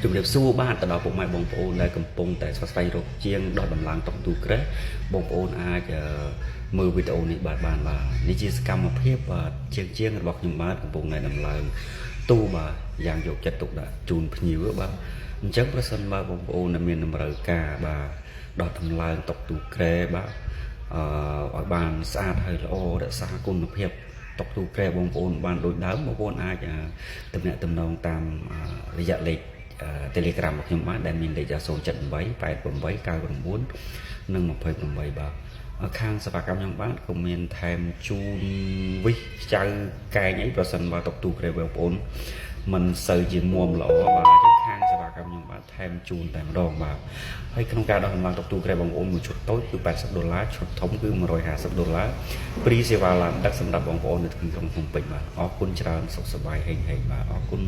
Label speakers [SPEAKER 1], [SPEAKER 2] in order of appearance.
[SPEAKER 1] ជំរាបសួរបាទទៅដល់ពុកម៉ែបងប្អូនដែលកំពុងតែស្វែងរកជាងដល់ដំឡើងតុកទូក្រេះបងប្អូនអាចមើលវីដេអូនេះបាទនេះជាសកម្មភាពជាងរបស់ខ្ញុំបាទកំពុងតែដំឡើងទូបាទយ៉ាងយកចិត្តទុកដាក់ជូនភ្ញៀវបាទអញ្ចឹងប្រសិនបើបងប្អូនមានតម្រូវការបាទដោះដំឡើងតុកទូក្រេះបាទឲ្យបានស្អាតហើយល្អរក្សាគុណភាពតុកទូក្រេះបងប្អូនបានដូចដើមបងប្អូនអាចទំនាក់ទំនងតាមរយៈលេខTelegram របស់ខ្ញុំបានដែលមានលេខ078 88 99និង28បាទខាងសេវាកម្មខ្ញុំបានក៏មានថែមជូនវិសចៅកែងអីប្រសិនបើតុកទូក្រេះបងប្អូនមិនសូវជាមុំល្អបាទអញ្ចឹងខាងសេវាកម្មខ្ញុំបានថែមជូនតែម្ដងបាទហើយក្នុងការដោះដំឡើងតុកទូក្រេះបងប្អូនមួយឈុតតូចគឺ$80ឈុតធំគឺ$150ព្រីសេវាឡានដឹកសម្រាប់បងប្អូននៅក្នុងក្រុងភ្នំពេញបាទអរគុណច្រើនសុខសប្បាយហេងបាទអរគុណ